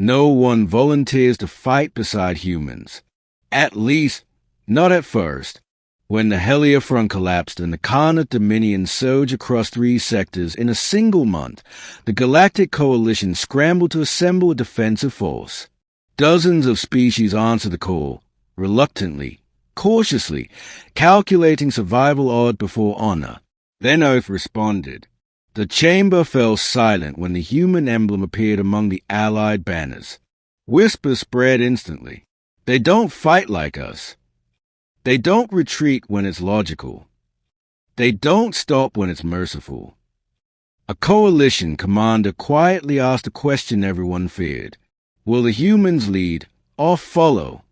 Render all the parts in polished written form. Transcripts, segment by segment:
No one volunteers to fight beside humans. At least, not at first. When the Hellier Front collapsed and the Khanate Dominion surged across 3 sectors in a single month, the Galactic Coalition scrambled to assemble a defensive force. Dozens of species answered the call, reluctantly, cautiously, calculating survival odds before honor. Then Earth responded. The chamber fell silent when the human emblem appeared among the Allied banners. Whispers spread instantly. They don't fight like us. They don't retreat when it's logical. They don't stop when it's merciful. A coalition commander quietly asked a question everyone feared. Will the humans lead or follow?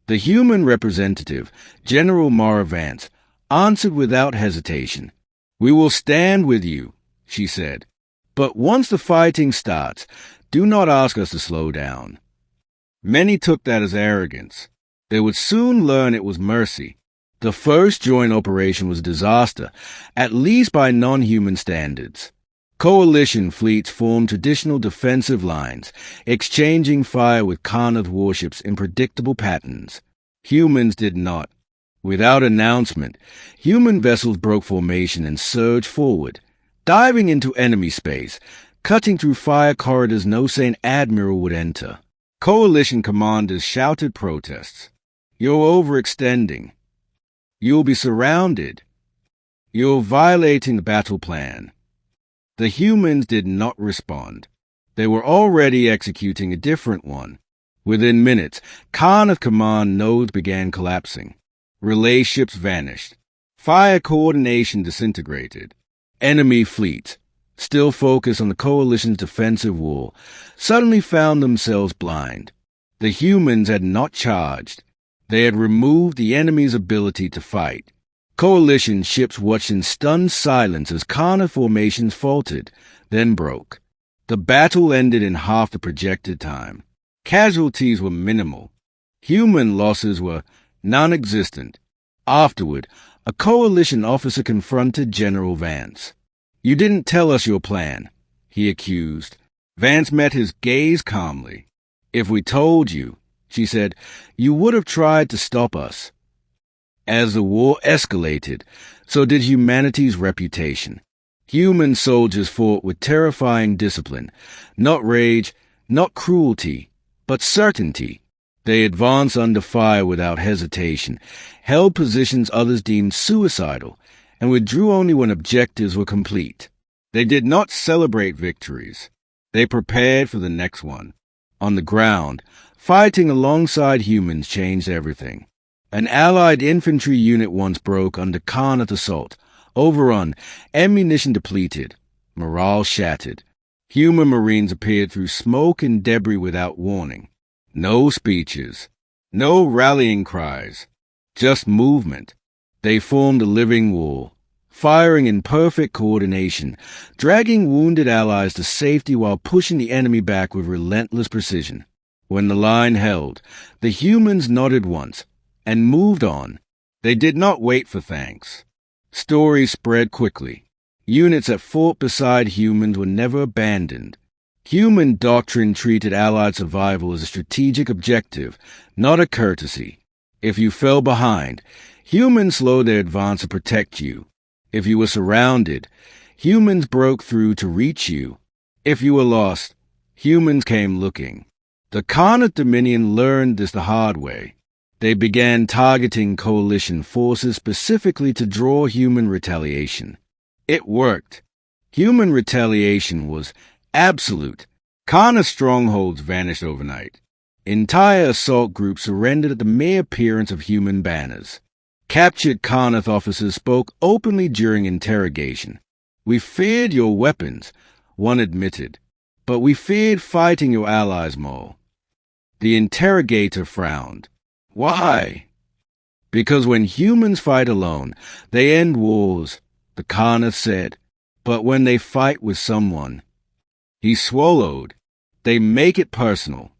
The human representative, General Mara Vance, answered without hesitation. We will stand with you, she said. But once the fighting starts, do not ask us to slow down. Many took that as arrogance. They would soon learn it was mercy. The first joint operation was a disaster, at least by non-human standards. Coalition fleets formed traditional defensive lines, exchanging fire with Khanate warships in predictable patterns. Humans did not. Without announcement, human vessels broke formation and surged forward, diving into enemy space, cutting through fire corridors no sane admiral would enter. Coalition commanders shouted protests. You're overextending. You'll be surrounded. You're violating the battle plan. The humans did not respond. They were already executing a different one. Within minutes, Khanate command nodes began collapsing. Relay ships vanished. Fire coordination disintegrated. Enemy fleets, still focused on the coalition's defensive wall, suddenly found themselves blind. The humans had not charged. They had removed the enemy's ability to fight. Coalition ships watched in stunned silence as Khanate formations faltered, then broke. The battle ended in half the projected time. Casualties were minimal. Human losses were non-existent. Afterward, a coalition officer confronted General Vance. You didn't tell us your plan, he accused. Vance met his gaze calmly. If we told you, she said, you would have tried to stop us. As the war escalated, so did humanity's reputation. Human soldiers fought with terrifying discipline, not rage, not cruelty, but certainty. They advanced under fire without hesitation, held positions others deemed suicidal, and withdrew only when objectives were complete. They did not celebrate victories. They prepared for the next one. On the ground, fighting alongside humans changed everything. An Allied infantry unit once broke under Khanate assault, overrun, ammunition depleted, morale shattered. Human Marines appeared through smoke and debris without warning. No speeches, no rallying cries, just movement. They formed a living wall, firing in perfect coordination, dragging wounded allies to safety while pushing the enemy back with relentless precision. When the line held, the humans nodded once and moved on. They did not wait for thanks. Stories spread quickly. Units that fought beside humans were never abandoned. Human doctrine treated Allied survival as a strategic objective, not a courtesy. If you fell behind, humans slowed their advance to protect you. If you were surrounded, humans broke through to reach you. If you were lost, humans came looking. The Khanate Dominion learned this the hard way. They began targeting coalition forces specifically to draw human retaliation. It worked. Human retaliation was absolute. Khanate strongholds vanished overnight. Entire assault groups surrendered at the mere appearance of human banners. Captured Khanate officers spoke openly during interrogation. We feared your weapons, one admitted, but we feared fighting your allies more. The interrogator frowned. Why? Because when humans fight alone, they end wars, the Khanate said, but when they fight with someone, he swallowed, they make it personal.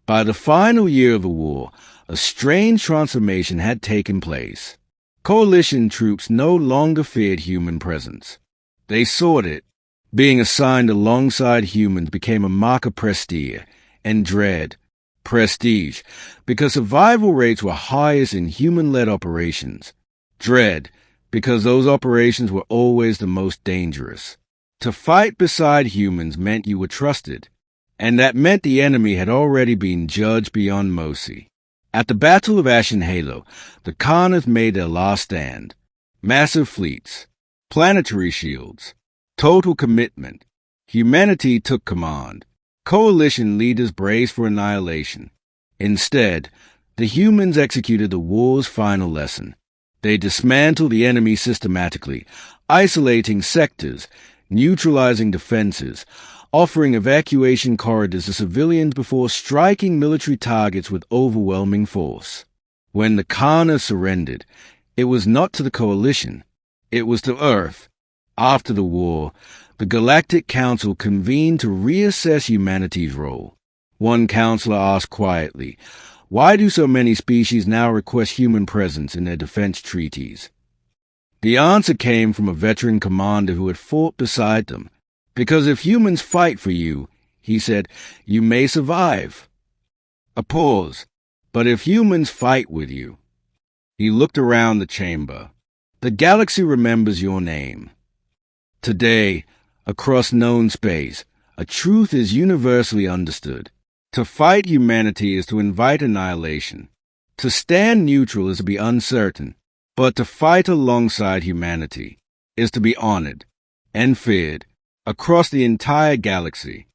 By the final year of the war, a strange transformation had taken place. Coalition troops no longer feared human presence. They sought it. Being assigned alongside humans became a mark of prestige, and dread, prestige, because survival rates were highest in human-led operations. Dread, because those operations were always the most dangerous. To fight beside humans meant you were trusted, and that meant the enemy had already been judged beyond mercy. At the Battle of Ashen Halo, the Khanate made their last stand. Massive fleets, planetary shields, total commitment. Humanity took command. Coalition leaders braced for annihilation. Instead, the humans executed the war's final lesson. They dismantled the enemy systematically, isolating sectors, neutralizing defenses, offering evacuation corridors to civilians before striking military targets with overwhelming force. When the Khanate surrendered, it was not to the Coalition, it was to Earth. After the war, the Galactic Council convened to reassess humanity's role. One counselor asked quietly, "Why do so many species now request human presence in their defense treaties?" The answer came from a veteran commander who had fought beside them. "Because if humans fight for you," he said, "you may survive." A pause. "But if humans fight with you..." He looked around the chamber. "The galaxy remembers your name." Today, across known space, a truth is universally understood. To fight humanity is to invite annihilation. To stand neutral is to be uncertain. But to fight alongside humanity is to be honored and feared across the entire galaxy.